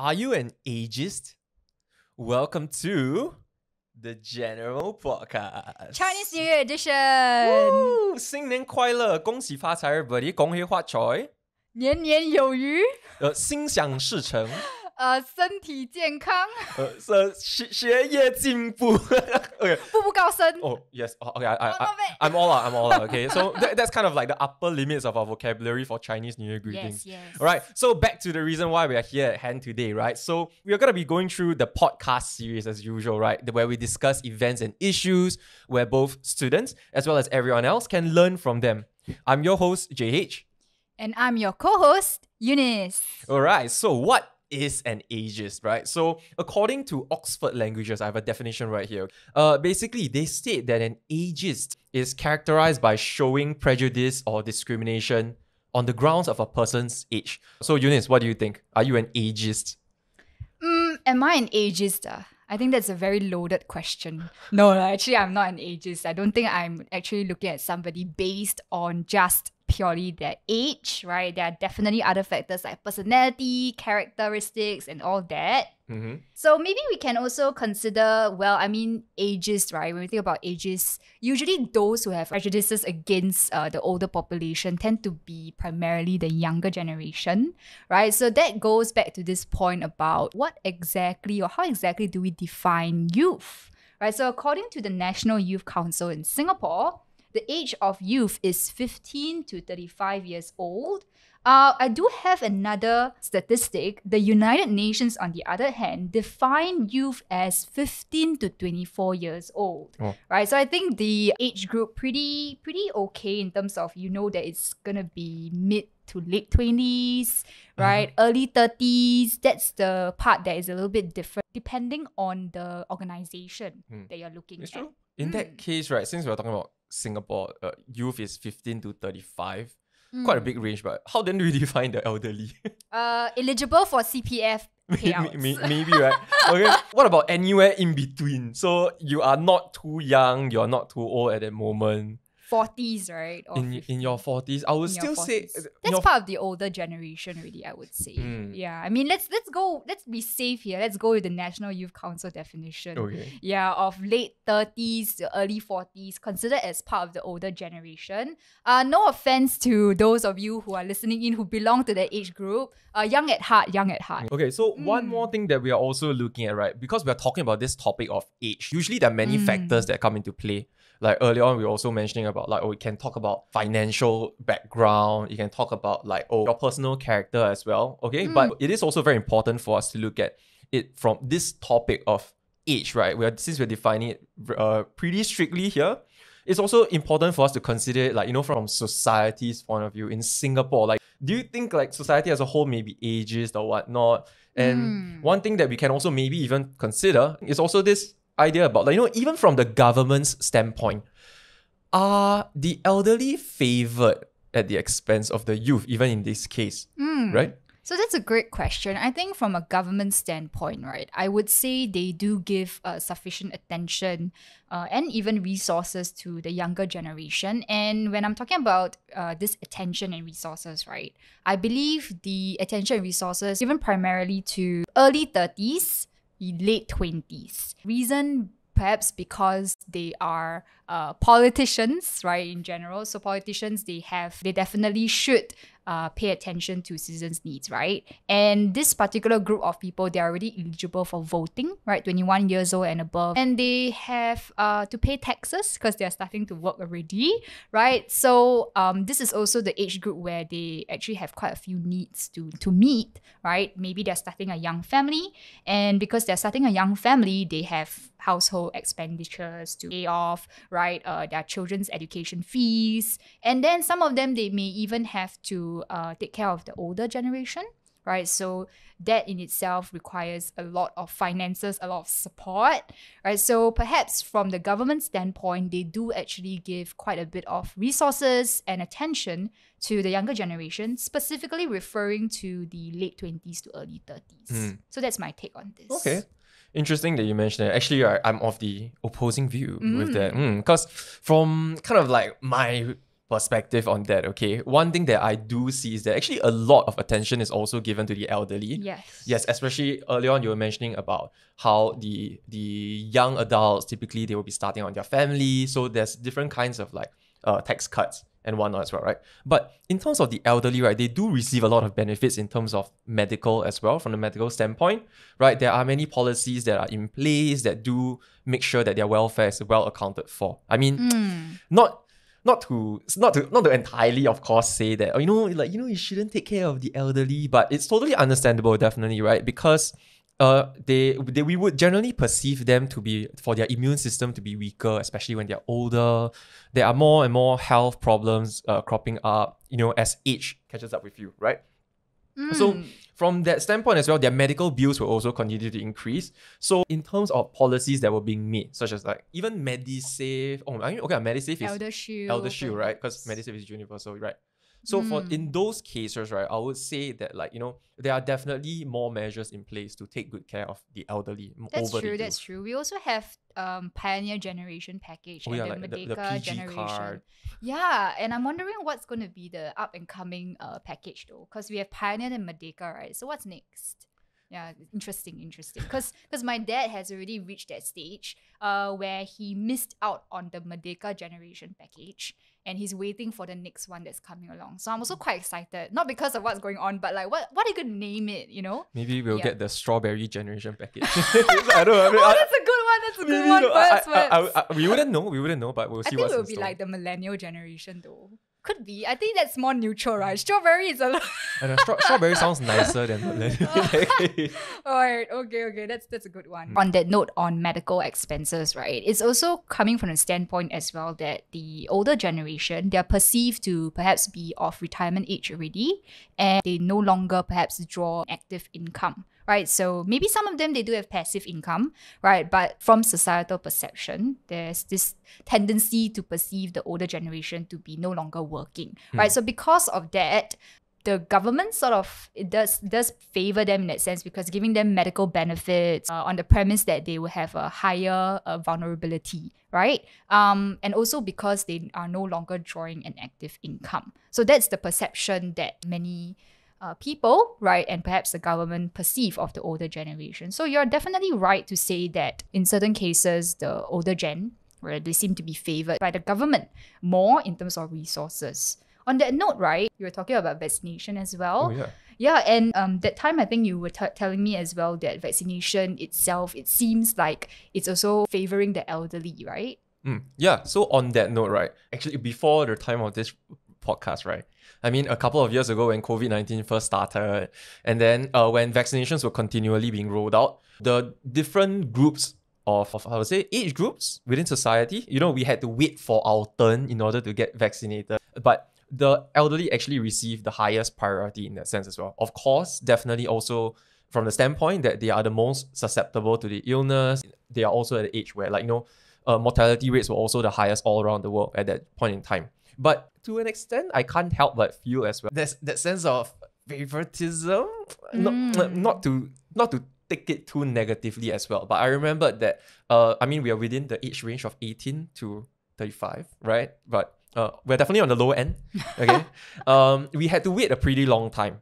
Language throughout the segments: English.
Are you an ageist? Welcome to the General Podcast. Chinese New Year edition. Woo! 新年快乐，恭喜发财 everybody， 恭喜发财，年年有余。心想事成，身体健康。学业进步。Okay. 步步高升。Oh yes. Okay. I'm all out. Okay. So that's kind of like the upper limits of our vocabulary for Chinese New Year greetings. Yes. All right. So back to the reason why we are here at hand today, right? So we are going to be going through the podcast series as usual, right? Where we discuss events and issues where both students as well as everyone else can learn from them. I'm your host, JH. And I'm your co-host, Eunice. All right. So what is an ageist, right? So according to Oxford Languages, I have a definition right here. Basically, they state that an ageist is characterized by showing prejudice or discrimination on the grounds of a person's age. So Eunice, what do you think? Are you an ageist? Am I an ageist? I think that's a very loaded question. No, actually, I'm not an ageist. I don't think I'm actually looking at somebody based on just purely their age, right? There are definitely other factors like personality, characteristics, and all that. Mm-hmm. So maybe we can also consider, ageist, right? When we think about ageist, usually those who have prejudices against the older population tend to be primarily the younger generation, right? So that goes back to this point about what exactly or how exactly do we define youth, right? So according to the National Youth Council in Singapore, the age of youth is 15 to 35 years old. I do have another statistic. The United Nations, on the other hand, define youth as 15 to 24 years old, right? So I think the age group pretty okay in terms of, that it's gonna be mid to late 20s, right? Early 30s. That's the part that is a little bit different depending on the organization that you're looking at. True. In that case, right, since we're talking about Singapore, youth is 15 to 35. Quite a big range, but how then do we define the elderly? Eligible for CPF payouts. Maybe, right? Okay. What about anywhere in between? So you are not too young, you're not too old at that moment. 40s, right? Or in your 40s, I would still say that's part of the older generation already, I would say. Yeah, I mean, let's be safe here. Let's go with the National Youth Council definition. Okay. Yeah, of late 30s to early 40s, considered as part of the older generation. No offense to those of you who are listening in who belong to that age group. Young at heart. Okay, so one more thing that we are also looking at, right? Because we are talking about this topic of age. Usually there are many factors that come into play. Like earlier on, we were also mentioning about we can talk about financial background. You can talk about your personal character as well. Okay, but it is also very important for us to look at it from this topic of age, right? Since we're defining it pretty strictly here, it's also important for us to consider it, from society's point of view in Singapore. Do you think society as a whole may be ageist or whatnot? And one thing that we can also maybe even consider is also this idea about even from the government's standpoint, are the elderly favoured at the expense of the youth, even in this case, right? So that's a great question. I think from a government standpoint, right, I would say they do give sufficient attention and even resources to the younger generation. And when I'm talking about this attention and resources, right, I believe the attention and resources given primarily to early 30s, late 20s. Reason perhaps because they are politicians, right, in general. So politicians, they definitely should pay attention to citizens' needs, right? And this particular group of people, they're already eligible for voting, right? 21 years old and above. And they have to pay taxes because they're starting to work already, right? So this is also the age group where they actually have quite a few needs to meet, right? Maybe they're starting a young family. And because they're starting a young family, they have household expenditures to pay off, right? Their children's education fees. And then some of them, they may even have to take care of the older generation, right? So that in itself requires a lot of finances, a lot of support, right? So perhaps from the government standpoint, they do actually give quite a bit of resources and attention to the younger generation, specifically referring to the late 20s to early 30s. So that's my take on this. Okay. Interesting that you mentioned it. Actually, I'm of the opposing view with that. Because from kind of my perspective on that, okay, one thing that I do see is that actually a lot of attention is also given to the elderly. Yes, especially early on you were mentioning about how the young adults, typically they will be starting on their family, so there's different kinds of like tax cuts and whatnot as well, right? But in terms of the elderly, right, they do receive a lot of benefits in terms of medical as well, from the medical standpoint, right? There are many policies that are in place that do make sure that their welfare is well accounted for. I mean, not to entirely, of course, say that, oh, you shouldn't take care of the elderly, but it's totally understandable, definitely, right? Because we would generally perceive them to be, for their immune system to be weaker, especially when they're older. There are more and more health problems cropping up, as age catches up with you, right? So from that standpoint as well, their medical bills will also continue to increase. So in terms of policies that were being made, such as like even Medisave, Medisave is ElderShield, right? Because Medisave is universal, right? So in those cases, right, I would say that there are definitely more measures in place to take good care of the elderly. That's true. We also have Pioneer Generation package and the like the Merdeka PG Generation. card. Yeah, and I'm wondering what's going to be the up and coming package though, because we have Pioneer and Merdeka, right? So what's next? Yeah, interesting. Because my dad has already reached that stage where he missed out on the Merdeka Generation package, and he's waiting for the next one that's coming along. So I'm also quite excited, not because of what's going on, but like what are you gonna name it? Maybe we'll get the Strawberry Generation package. I don't know. That's a good one. That's a good one. We wouldn't know, but we'll see what's in store. I think it will be like the Millennial Generation though. Could be. I think that's more neutral, right? Strawberry is a lot. Strawberry sounds nicer than millennial. Alright, okay. That's a good one. On that note, on medical expenses, right? It's also coming from a standpoint as well that the older generation, they're perceived to perhaps be of retirement age already, and they no longer perhaps draw active income. Right, so maybe some of them, they do have passive income, right? But from societal perception, there's this tendency to perceive the older generation to be no longer working, right? So because of that, the government it does favor them in that sense, because giving them medical benefits on the premise that they will have a higher vulnerability, right? And also because they are no longer drawing an active income. So that's the perception that many people, right, and perhaps the government perceive of the older generation. So you're definitely right to say that in certain cases, the older gen, right, they seem to be favored by the government more in terms of resources. On that note, right, you were talking about vaccination as well. Oh, yeah. Yeah, and that time I think you were telling me as well that vaccination itself, it seems like it's also favoring the elderly, right? Yeah, so on that note, right, actually before the time of this podcast, right, I mean, a couple of years ago when COVID-19 first started, and then when vaccinations were continually being rolled out, the different groups of I would say, age groups within society, we had to wait for our turn in order to get vaccinated. But the elderly actually received the highest priority in that sense as well. Of course, definitely also from the standpoint that they are the most susceptible to the illness. They are also at the age where, mortality rates were also the highest all around the world at that point in time. But to an extent, I can't help but feel as well there's that sense of favoritism, not to take it too negatively as well. But I remember that, we are within the age range of 18 to 35, right? But we're definitely on the lower end, okay? We had to wait a pretty long time.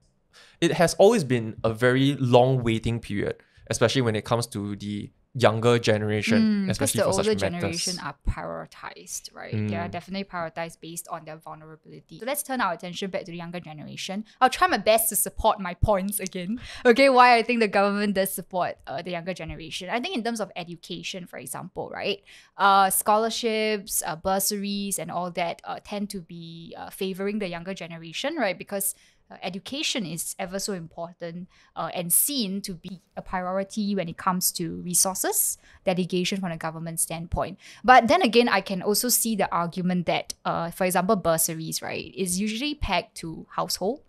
It has always been a very long waiting period, especially when it comes to the younger generation, especially for such matters. Because the older generation are prioritized, right? They are definitely prioritized based on their vulnerability. So let's turn our attention back to the younger generation. I'll try my best to support my points again. Okay, why I think the government does support the younger generation. I think in terms of education, for example, right? Scholarships, bursaries, and all that tend to be favoring the younger generation, right? Because education is ever so important and seen to be a priority when it comes to resources, dedication from a government standpoint. But then again, I can also see the argument that, for example, bursaries, right, is usually pegged to household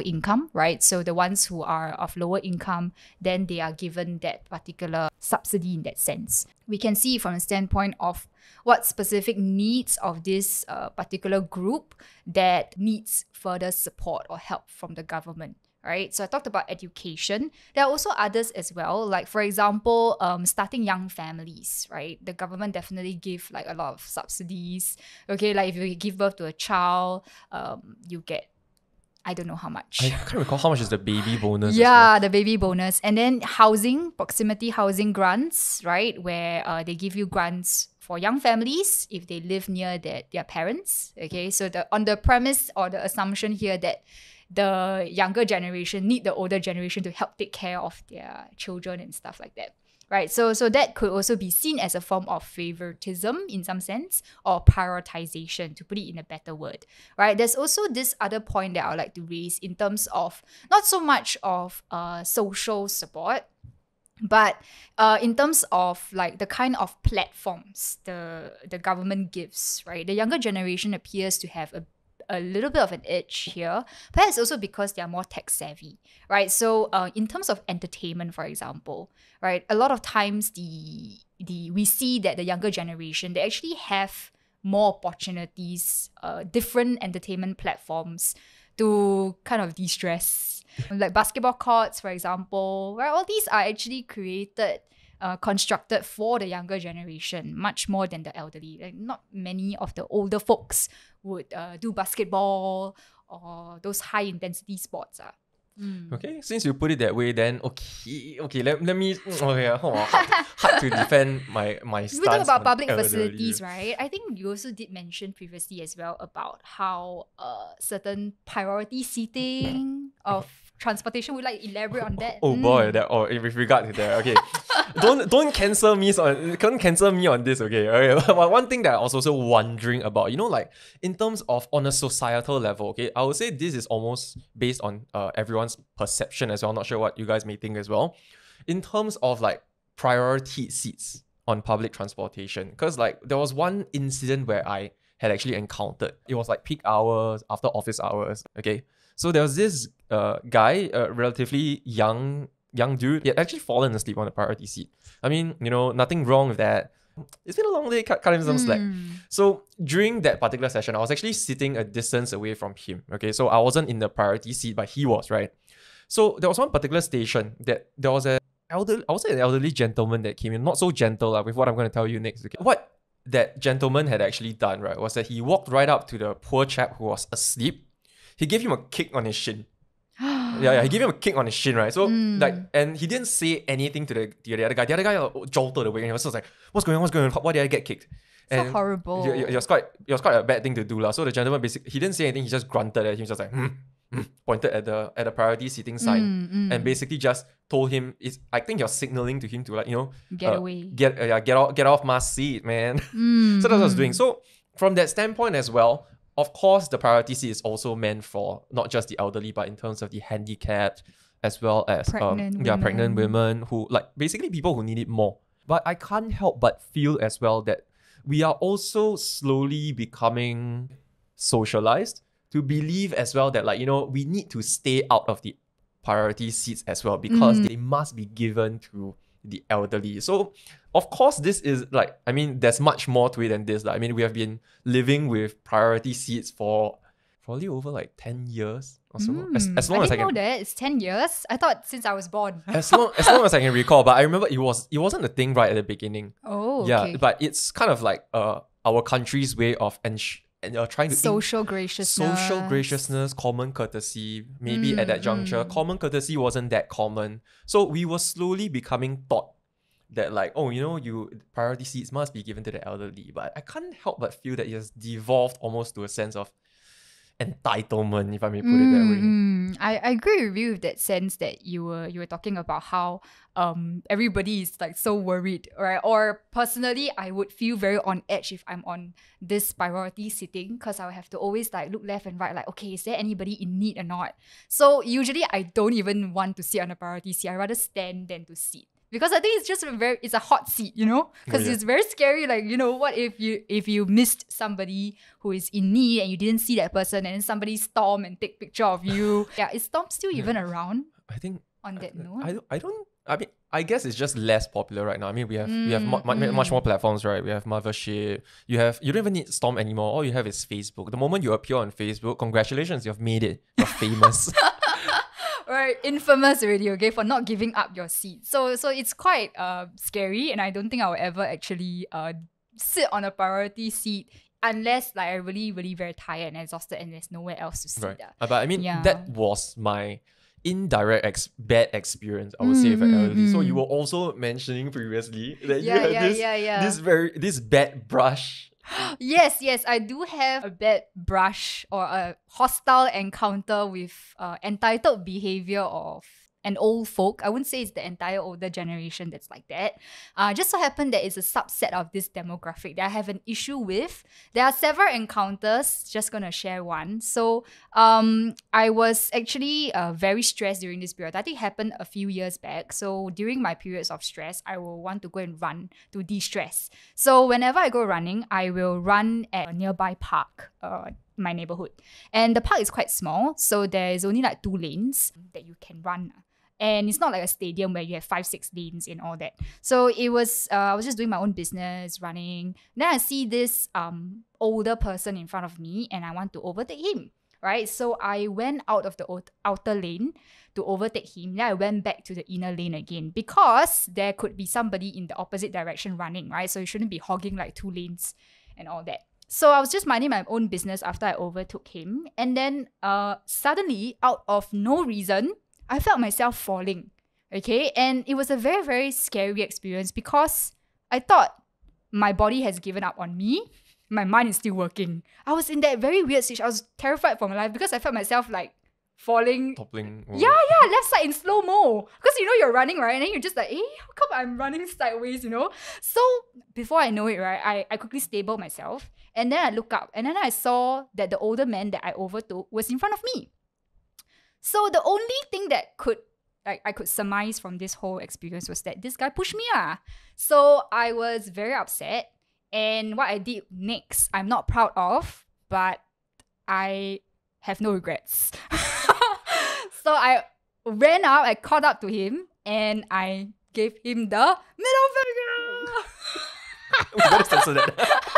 income, right? So the ones who are of lower income, then they are given that particular subsidy in that sense. We can see from a standpoint of what specific needs of this particular group that needs further support or help from the government, right? So I talked about education. There are also others as well. Like for example, starting young families, right? The government definitely give like a lot of subsidies. Okay, like if you give birth to a child, you get, I don't know how much. I can't recall how much is the baby bonus. Yeah, the baby bonus. And then housing, proximity housing grants, right? Where they give you grants for young families if they live near their parents. Okay, so on the premise or the assumption here that the younger generation need the older generation to help take care of their children and stuff like that. Right, so that could also be seen as a form of favoritism in some sense, or prioritization, to put it in a better word. Right, there's also this other point that I would like to raise in terms of not so much of social support, but in terms of like the kind of platforms the government gives. Right, the younger generation appears to have a little bit of an edge here, perhaps also because they are more tech savvy, right? So in terms of entertainment, for example, right, a lot of times we see that the younger generation, they actually have more opportunities, different entertainment platforms to kind of de-stress. Like basketball courts, for example, where all these are actually created, constructed for the younger generation, much more than the elderly. Like not many of the older folks would do basketball or those high intensity sports. Okay, since you put it that way, then okay. Let me hard to defend my stance. We talk about on public elderly. facilities, right? I think you also did mention previously as well about how certain priority seating of transportation. Would like elaborate on that? Oh boy, with regard to that, okay. don't cancel me on this, okay? Okay. But one thing that I was also wondering about, like in terms of on a societal level, okay, I would say this is almost based on everyone's perception as well. I'm not sure what you guys may think as well. In terms of like priority seats on public transportation, because like there was one incident where I had actually encountered. It was like peak hours, after office hours, okay? So there was this guy, a relatively young dude. He had actually fallen asleep on the priority seat. I mean, nothing wrong with that. It's been a long day, cut him some slack. So during that particular session, I was actually sitting a distance away from him. Okay, so I wasn't in the priority seat, but he was, right? So there was one particular station that there was an elderly gentleman that came in, not so gentle with what I'm going to tell you next. Okay? What that gentleman had actually done, right, was that he walked right up to the poor chap who was asleep. He gave him a kick on his shin. Yeah, he gave him a kick on his shin, right? So and he didn't say anything to the other guy. The other guy jolted away and he was just like, what's going on? Why did I get kicked? So horrible. It was quite a bad thing to do. So the gentleman basically, he didn't say anything, he just grunted at him, just like, pointed at the priority seating sign and basically just told him, I think you're signaling to him to like, get away. Get off my seat, man. So that's what I was doing. So from that standpoint as well, of course, the priority seat is also meant for not just the elderly, but in terms of the handicapped, as well as pregnant women who, like, basically people who need it more. But I can't help but feel as well that we are also slowly becoming socialized to believe as well that, like, we need to stay out of the priority seats as well because they must be given to the elderly. So of course this is like, I mean, there's much more to it than this. I mean, we have been living with priority seats for probably over like 10 years or so. As long as I can know that it's 10 years. I thought since I was born. as long as I can recall, but I remember it wasn't a thing right at the beginning. Oh, yeah, okay. but it's kind of like our country's way of trying to social graciousness, common courtesy. Maybe at that juncture, common courtesy wasn't that common. So we were slowly becoming taught that, like, priority seats must be given to the elderly. But I can't help but feel that it has devolved almost to a sense of entitlement, if I may put it that way. I agree with you with that sense that you were talking about how everybody is like so worried, right? Or personally, I would feel very on edge if I'm on this priority sitting because I would have to always like look left and right, like, okay, is there anybody in need or not? So usually I don't even want to sit on a priority seat. I rather stand than to sit. Because I think it's just it's a hot seat, because it's very scary. Like, what if you missed somebody who is in need and you didn't see that person and then somebody storm and take picture of you? Yeah, is Storm still even around? I think on that note, I mean, I guess it's just less popular right now. I mean, we have much more platforms, right? We have Mothership. You don't even need Storm anymore. All you have is Facebook. The moment you appear on Facebook, congratulations, you've made it. You're famous. Right, infamous already, okay, for not giving up your seat. So it's quite scary, and I don't think I will ever actually sit on a priority seat unless like I'm really, really very tired and exhausted and there's nowhere else to sit. Right. But I mean, Yeah. that was my indirect bad experience, I would say, with an elderly. So you were also mentioning previously that you had this bad brush. Yes, I do have a bad brush or a hostile encounter with entitled behaviour of an old folk. I wouldn't say it's the entire older generation that's like that. Just so happened that it's a subset of this demographic that I have an issue with. There are several encounters, just gonna share one. So I was actually very stressed during this period. I think it happened a few years back. So during my periods of stress, I will want to go and run to de-stress. So whenever I go running, I will run at a nearby park, my neighborhood. And the park is quite small, so there is only like 2 lanes that you can run. And it's not like a stadium where you have 5-6 lanes and all that. So it was, I was just doing my own business, running. Then I see this older person in front of me and I want to overtake him, right? So I went out of the outer lane to overtake him. Then I went back to the inner lane again because there could be somebody in the opposite direction running, right? So you shouldn't be hogging like 2 lanes and all that. So I was just minding my own business after I overtook him. And then suddenly, out of no reason, I felt myself falling, okay? And it was a very, very scary experience because I thought my body has given up on me. My mind is still working. I was in that very weird stage. I was terrified for my life because I felt myself like falling. Toppling. Yeah, left side in slow-mo. Because you're running, right? And then you're just like, how come I'm running sideways, So before I know it, right, I quickly stable myself. And then I look up and then I saw that the older man that I overtook was in front of me. So the only thing that I could surmise from this whole experience was that this guy pushed me. So I was very upset. And what I did next, I'm not proud of, but I have no regrets. So I ran up, I caught up to him, and I gave him the middle finger. We better censor that.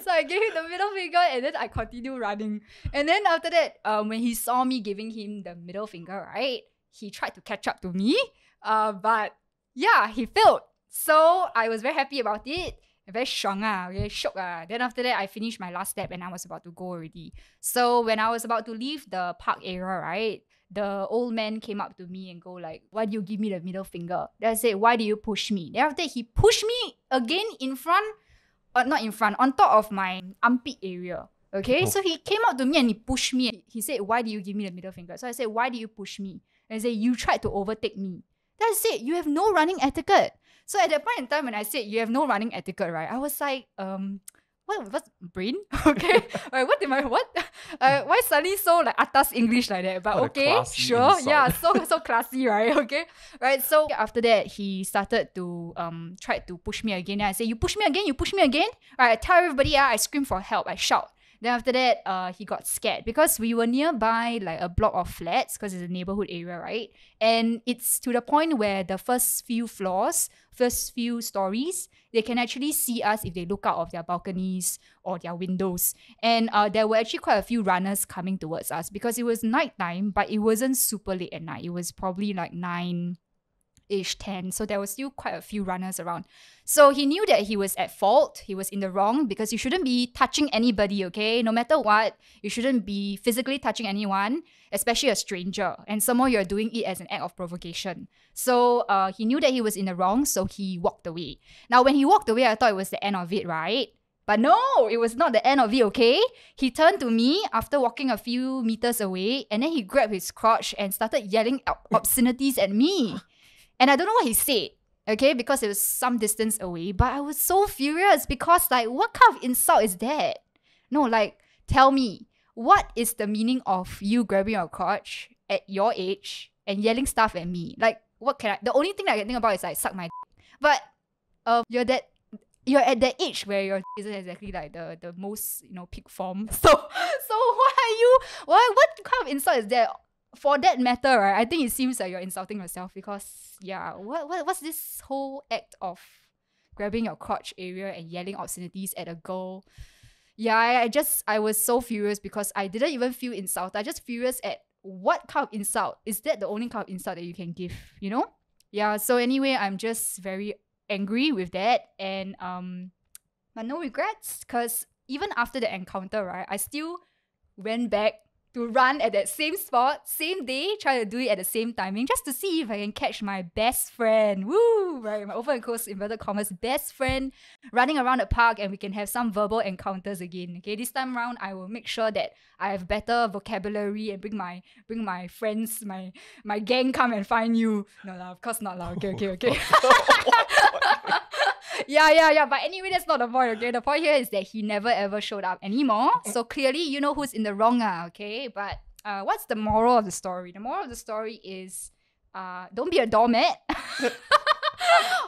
So I gave him the middle finger and then I continued running. And then after that, when he saw me giving him the middle finger, right, he tried to catch up to me. But yeah, he failed. So I was very happy about it. Very strong, very shook. Then after that, I finished my last step and I was about to go already. So when I was about to leave the park area, right, the old man came up to me and go like, why do you give me the middle finger? Then I said, why do you push me? Then after that, he pushed me again in front, not in front, on top of my armpit area. Okay, so he came up to me and he pushed me. He said, why do you give me the middle finger? So I said, why do you push me? And I said, you tried to overtake me. Then I said, you have no running etiquette. So at that point in time when I said you have no running etiquette, right, I was like, what's brain? Okay. Why suddenly so like atas English like that? But okay, sure. Insult. Yeah, so classy, right? Okay. Right. So after that, he started to try to push me again. And I said, you push me again, you push me again. All right, I tell everybody, I scream for help, I shout. Then after that, he got scared because we were nearby like a block of flats because it's a neighborhood area, right? And it's to the point where the first few stories, they can actually see us if they look out of their balconies or their windows. And there were actually quite a few runners coming towards us because it was nighttime, but it wasn't super late at night. It was probably like 9-ish, 10. So there was still quite a few runners around. So he knew that he was at fault. He was in the wrong because you shouldn't be touching anybody, okay? No matter what, you shouldn't be physically touching anyone, especially a stranger. And some more, you're doing it as an act of provocation. So he knew that he was in the wrong, so he walked away. Now, when he walked away, I thought it was the end of it, right? But no, it was not the end of it, okay? He turned to me after walking a few meters away, and then he grabbed his crotch and started yelling obscenities at me. And I don't know what he said, okay, because it was some distance away. But I was so furious because, like, what kind of insult is that? No, like, tell me, what is the meaning of you grabbing your crotch at your age and yelling stuff at me? Like, what can I... The only thing I can think about is, like, suck my d***. But you're at that age where your isn't exactly, like, the most, peak form. So what kind of insult is that? For that matter, right, I think it seems like you're insulting yourself because, yeah, what's this whole act of grabbing your crotch area and yelling obscenities at a girl? Yeah, I was so furious because I didn't even feel insulted. I just furious at what kind of insult? Is that the only kind of insult that you can give, you know? Yeah, so anyway, I'm just very angry with that. And but no regrets, because even after the encounter, right, I still went back to run at that same spot, same day, try to do it at the same timing, just to see if I can catch my best friend. Woo! Right, my open and close inverted commas best friend running around the park, and we can have some verbal encounters again. Okay, this time round, I will make sure that I have better vocabulary and bring my friends, my gang come and find you. No lah, of course not lah. Okay. Yeah. But anyway, that's not the point, okay? The point here is that he never ever showed up anymore. So clearly, you know who's in the wrong, okay? But what's the moral of the story? The moral of the story is don't be a doormat.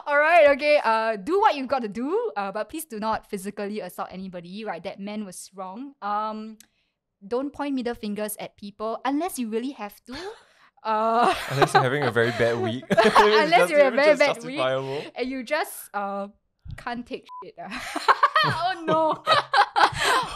Alright, okay. Do what you've got to do, but please do not physically assault anybody, right? That man was wrong. Don't point middle fingers at people unless you really have to. Unless you're having a very bad week. Unless you're having a very bad week and you just can't take shit. Oh no.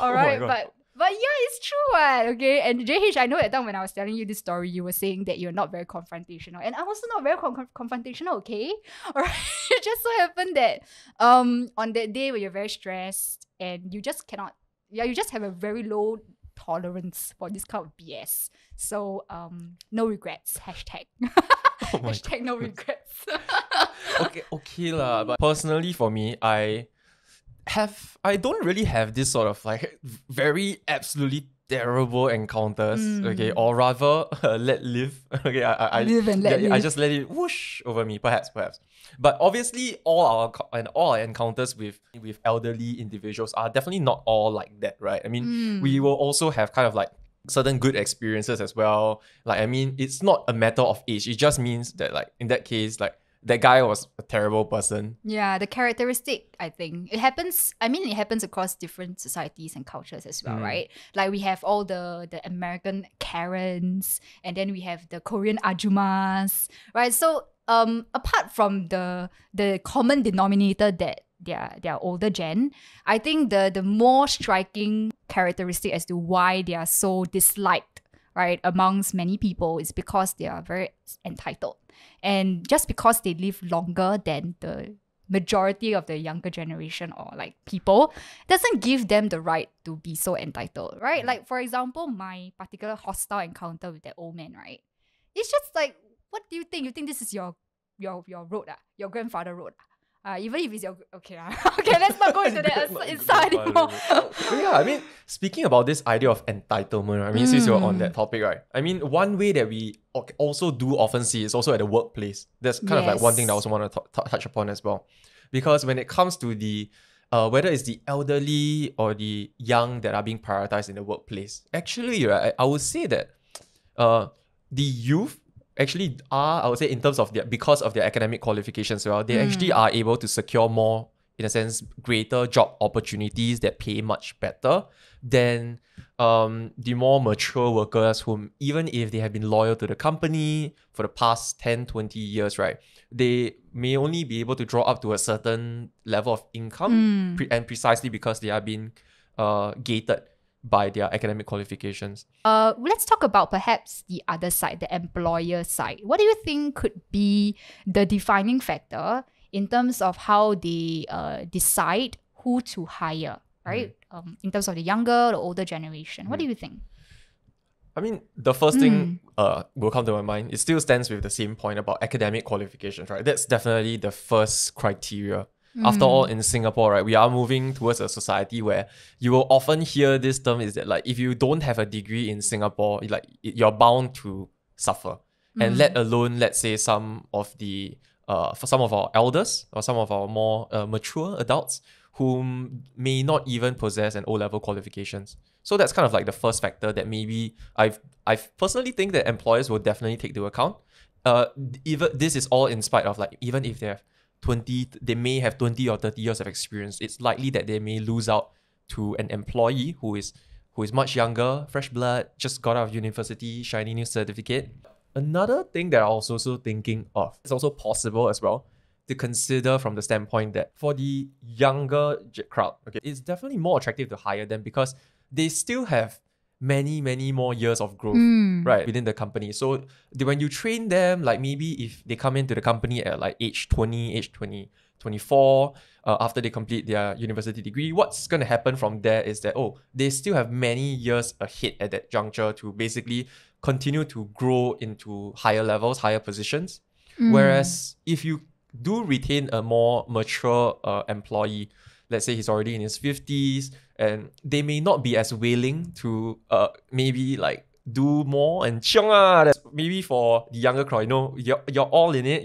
Alright, but yeah, it's true, right? Okay. And JH, I know that time when I was telling you this story, you were saying that you're not very confrontational. And I'm also not very confrontational, okay? Alright. It just so happened that on that day when you're very stressed and you just cannot, you just have a very low tolerance for this kind of BS. So no regrets. Hashtag. Hashtag no regrets. okay lah. But personally for me, I don't really have this sort of like very absolutely terrible encounters, okay, or rather let live. Okay, I live and let live. I just let it whoosh over me, perhaps. But obviously, all our encounters with elderly individuals are definitely not all like that, right? I mean, we will also have kind of like certain good experiences as well. Like, I mean, it's not a matter of age. It just means that, like, in that case, like, that guy was a terrible person. Yeah, the characteristic, I think. It happens across different societies and cultures as well, right? Like, we have all the American Karens, and then we have the Korean Ajumas, right? So, apart from the common denominator that they're older gen, I think the more striking characteristic as to why they are so disliked, right, amongst many people is because they are very entitled. And just because they live longer than the majority of the younger generation or like people, doesn't give them the right to be so entitled, right? Like, for example, my particular hostile encounter with that old man, right? It's just like, what do you think? You think this is your road, your grandfather road? Even if it's your... Okay, okay, let's not go into that inside anymore. Yeah, I mean, speaking about this idea of entitlement, I mean, since you're on that topic, right? I mean, one way that we also do often see is also at the workplace. That's kind of like one thing that I also want to touch upon as well. Because when it comes to the... whether it's the elderly or the young that are being prioritized in the workplace, actually, right, I would say that the youth actually are, I would say, in terms of because of their academic qualifications, well, they actually are able to secure more, in a sense, greater job opportunities that pay much better than the more mature workers whom, even if they have been loyal to the company for the past 10, 20 years, right, they may only be able to draw up to a certain level of income, and precisely because they are being gated by their academic qualifications. Let's talk about perhaps the other side, the employer side. What do you think could be the defining factor in terms of how they decide who to hire, right? In terms of the younger, the older generation. What do you think? I mean, the first thing will come to my mind. It still stands with the same point about academic qualifications, right? That's definitely the first criteria. After all, in Singapore, right, we are moving towards a society where you will often hear this term is that, like, if you don't have a degree in Singapore, like, you're bound to suffer. And let alone, let's say, some of our elders or some of our more mature adults who may not even possess an O-level qualifications. So that's kind of like the first factor that maybe I personally think that employers will definitely take into account. Even this is all in spite of, like, even if they may have 20 or 30 years of experience, it's likely that they may lose out to an employee who is much younger, fresh blood, just got out of university, shiny new certificate. Another thing that I was also thinking of, it's also possible as well to consider from the standpoint that for the younger crowd, okay, it's definitely more attractive to hire them because they still have many more years of growth, right, within the company. So when you train them, like maybe if they come into the company at like age 24, after they complete their university degree, what's going to happen from there is that, they still have many years ahead at that juncture to basically continue to grow into higher levels, higher positions. Whereas if you do retain a more mature employee, let's say he's already in his 50s, and they may not be as willing to maybe like do more and chiong. That's maybe for the younger crowd, you're all in it,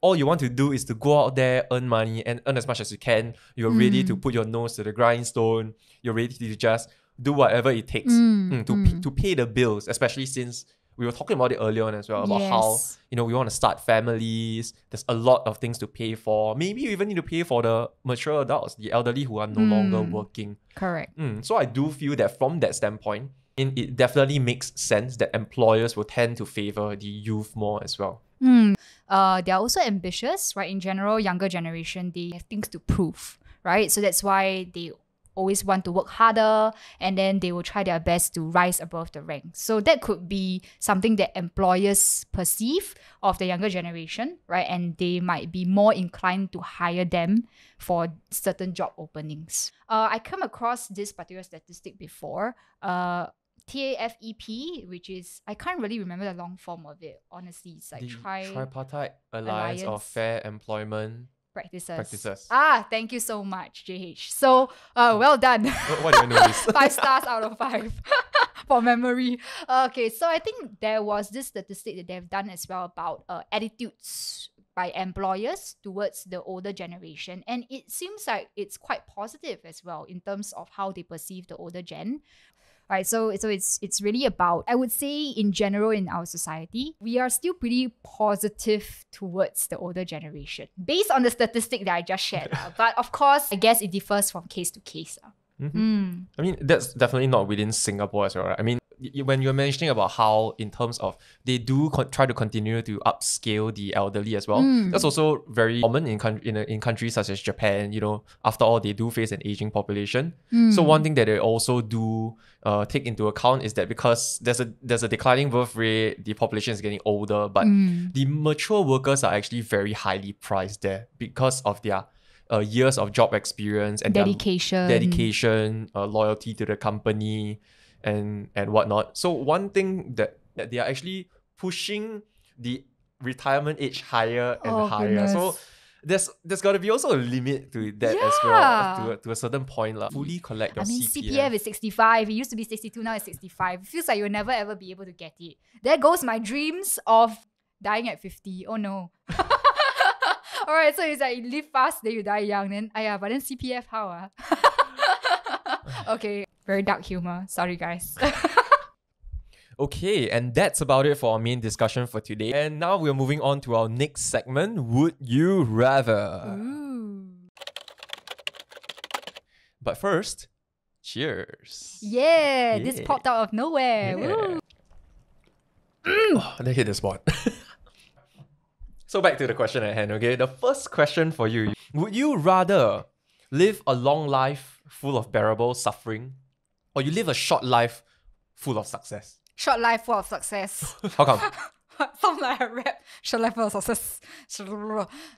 all you want to do is to go out there, earn money, and earn as much as you can. You're ready to put your nose to the grindstone. You're ready to just do whatever it takes to pay the bills, especially since we were talking about it earlier on as well, about how, we want to start families. There's a lot of things to pay for. Maybe you even need to pay for the mature adults, the elderly who are no longer working. Correct. So I do feel that from that standpoint, it definitely makes sense that employers will tend to favor the youth more as well. They're also ambitious, right? In general, younger generation, they have things to prove, right? So that's why they always want to work harder, and then they will try their best to rise above the ranks. So that could be something that employers perceive of the younger generation, right? And they might be more inclined to hire them for certain job openings. I come across this particular statistic before. TAFEP, which is, I can't really remember the long form of it, honestly. It's like The Tripartite Alliance of Fair Employment Practices. Thank you so much, JH. So, well done. Why do I know this? 5 stars out of 5 for memory. Okay, so I think there was this statistic that they've done as well about attitudes by employers towards the older generation. And it seems like it's quite positive as well in terms of how they perceive the older gen. Right, so it's really about, I would say in general in our society, we are still pretty positive towards the older generation based on the statistic that I just shared. But of course, I guess it differs from case to case. I mean, that's definitely not within Singapore as well, right? I mean, when you're mentioning about how in terms of they do try to continue to upscale the elderly as well, that's also very common in countries such as Japan. After all, they do face an aging population. So one thing that they also do take into account is that because there's a declining birth rate, the population is getting older, but the mature workers are actually very highly priced there because of their years of job experience and dedication, loyalty to the company, and whatnot. So one thing that they are actually pushing the retirement age higher and higher. Goodness. So there's got to be also a limit to that as well, to a certain point. Fully collect your CPF is 65. It used to be 62, now it's 65. It feels like you'll never ever be able to get it. There goes my dreams of dying at 50. Oh no. Alright, so it's like you live fast, then you die young. Then but then CPF how? Okay, very dark humor. Sorry guys. Okay, and that's about it for our main discussion for today. And now we're moving on to our next segment, Would You Rather? Ooh. But first, cheers. Yeah, this popped out of nowhere. Yeah. That hit the spot. So back to the question at hand, okay? The first question for you. Would you rather live a long life full of bearable suffering, or you live a short life full of success? Short life full of success. How come? Sounds like a rap. Short life full of success.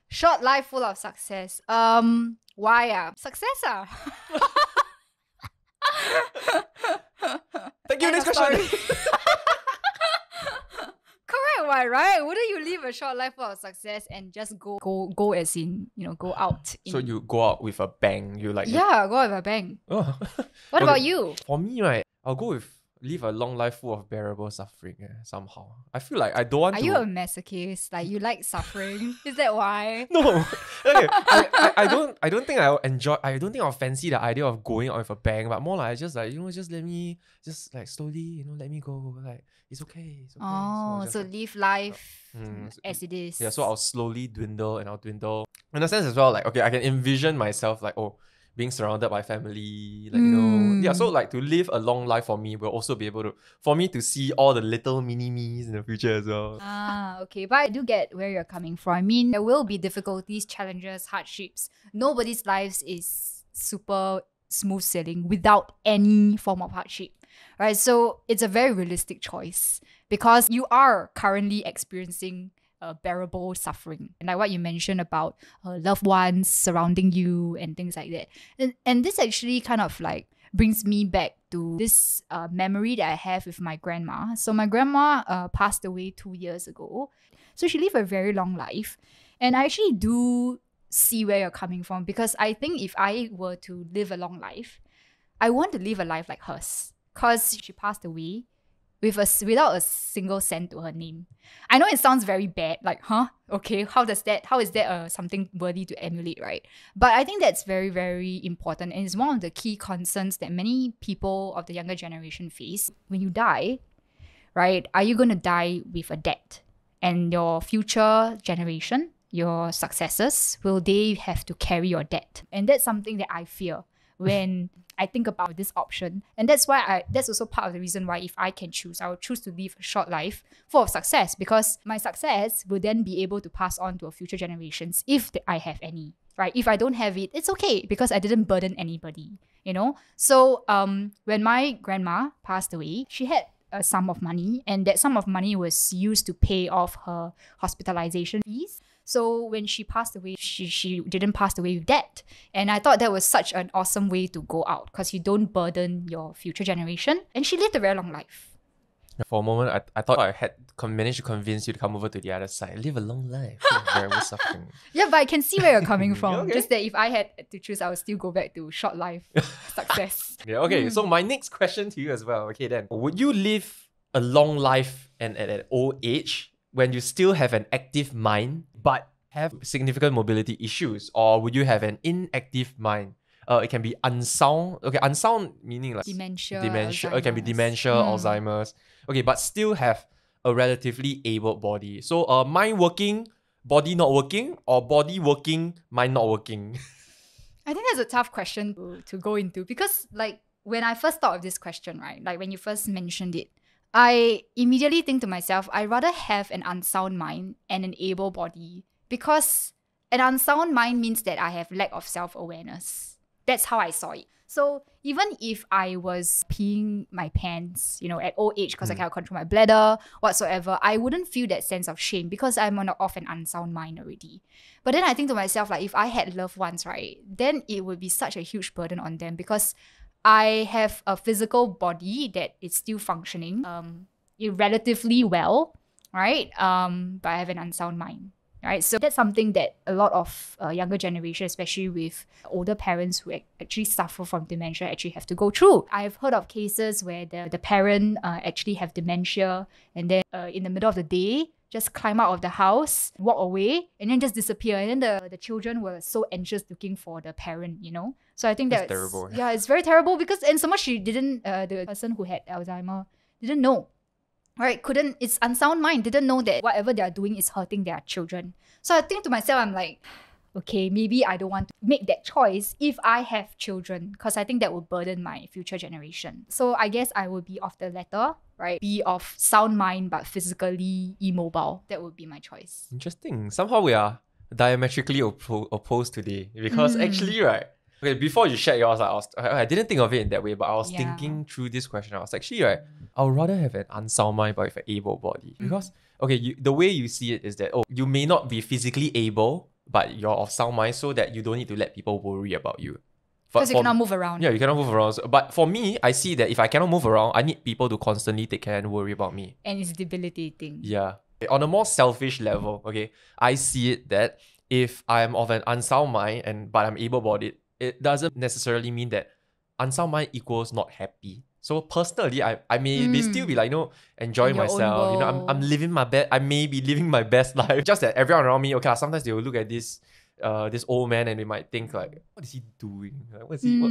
Short life full of success. Why? Success Thank you, next question. Correct, right? Wouldn't you live a short life full of success and just go as in, go out? So you go out with a bang. Go out with a bang. Oh. What about you? For me, right, I'll go with live a long life full of bearable suffering somehow. I feel like I don't want to... Are you a masochist? Like, you like suffering? Is that why? No. Okay. I don't think I'll enjoy... I don't think I'll fancy the idea of going out with a bang, but more like just let me... Just like slowly, let me go. Like, it's okay. Oh, so live life as it is. Yeah, so I'll slowly dwindle and I'll dwindle. In a sense as well, like, okay, I can envision myself like, being surrounded by family, so like to live a long life for me will also be able to, for me to see all the little mini-me's in the future as well. Okay, but I do get where you're coming from. I mean, there will be difficulties, challenges, hardships. Nobody's lives is super smooth sailing without any form of hardship. right? So it's a very realistic choice because you are currently experiencing bearable suffering. And like what you mentioned about loved ones surrounding you and things like that. And this actually kind of like brings me back to this memory that I have with my grandma. So my grandma passed away 2 years ago. So she lived a very long life. And I actually do see where you're coming from, because I think if I were to live a long life, I want to live a life like hers, because she passed away without a single cent to her name. I know it sounds very bad, like, okay, how is that something worthy to emulate, right? But I think that's very, very important, and it's one of the key concerns that many people of the younger generation face. When you die, right, are you going to die with a debt? And your future generation, your successors, will they have to carry your debt? And that's something that I fear when I think about this option. And that's also part of the reason why, if I can choose, I would choose to live a short life full of success, because my success will then be able to pass on to future generations if I have any, right? If I don't have it, it's okay, because I didn't burden anybody, you know? So when my grandma passed away, she had a sum of money, and that sum of money was used to pay off her hospitalization fees. So when she passed away, she didn't pass away with debt. And I thought that was such an awesome way to go out, because you don't burden your future generation. And she lived a very long life. For a moment, I thought I had managed to convince you to come over to the other side. Live a long life. Very suffering. Yeah, but I can see where you're coming from. Okay. Just that if I had to choose, I would still go back to short life success. Yeah, okay. So my next question to you as well. Okay, then. Would you live a long life and at an old age when you still have an active mind but have significant mobility issues? Or would you have an inactive mind? It can be unsound. Okay, unsound meaning like Dementia. It can be dementia, Alzheimer's. Okay, but still have a relatively able body. So mind working, body not working, or body working, mind not working? I think that's a tough question to go into, because like when I first thought of this question, right, like when you first mentioned it, I immediately think to myself, I'd rather have an unsound mind and an able body, because an unsound mind means that I have lack of self-awareness. That's how I saw it. So even if I was peeing my pants, at old age, because I cannot control my bladder, whatsoever, I wouldn't feel that sense of shame, because I'm of an unsound mind already. But then I think to myself, like, if I had loved ones, right, then it would be such a huge burden on them, because I have a physical body that is still functioning relatively well, right? But I have an unsound mind, right? So that's something that a lot of younger generation, especially with older parents who actually suffer from dementia, actually have to go through. I've heard of cases where the parent actually have dementia, and then in the middle of the day, just climb out of the house, walk away, and then just disappear. And then the children were so anxious looking for the parent, So I think that's terrible. Yeah, it's very terrible, because, and so much she didn't, the person who had Alzheimer didn't know, right? It's unsound mind, didn't know that whatever they are doing is hurting their children. So I think to myself, I'm like, okay, maybe I don't want to make that choice if I have children, because I think that will burden my future generation. So I guess I will be of the latter, right? Be of sound mind but physically immobile. That would be my choice. Interesting. Somehow we are diametrically opposed today, because actually, right? Okay, before you shared yours, I didn't think of it in that way, but I was thinking through this question. I was actually, right, I would rather have an unsound mind but with an able body. Because, okay, the way you see it is that, you may not be physically able, but you're of sound mind, so that you don't need to let people worry about you. Because you cannot move around. Yeah, you cannot move around. But for me, I see that if I cannot move around, I need people to constantly take care and worry about me. And it's debilitating. Yeah. On a more selfish level, okay, I see it that if I'm of an unsound mind but I'm able-bodied, it doesn't necessarily mean that unsound mind equals not happy. So personally, I may still be like, enjoying myself. I'm living my best. I may be living my best life. Just that everyone around me, okay, sometimes they will look at this old man and they might think like, what is he doing? Like,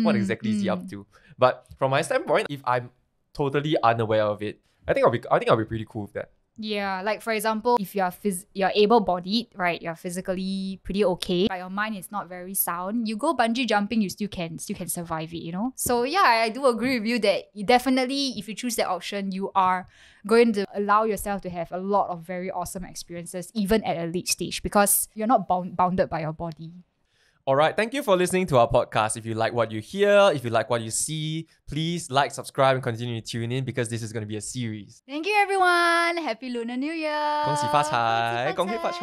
what exactly is he up to? But from my standpoint, if I'm totally unaware of it, I think I'll be pretty cool with that. Yeah, like for example, if you're able-bodied, right, you're physically pretty okay, but your mind is not very sound, you go bungee jumping, you still can survive it, So yeah, I do agree with you that you definitely, if you choose that option, you are going to allow yourself to have a lot of very awesome experiences, even at a late stage, because you're not bounded by your body. Alright, thank you for listening to our podcast. If you like what you hear, if you like what you see, please like, subscribe, and continue to tune in because this is going to be a series. Thank you, everyone. Happy Lunar New Year. 恭喜發財，恭喜發財。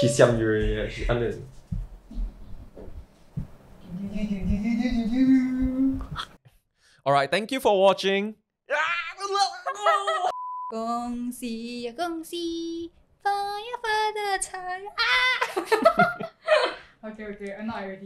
She siam you already. She under. Alright, thank you for watching. 恭喜呀恭喜，发呀发的财啊！Okay, I'm not ready.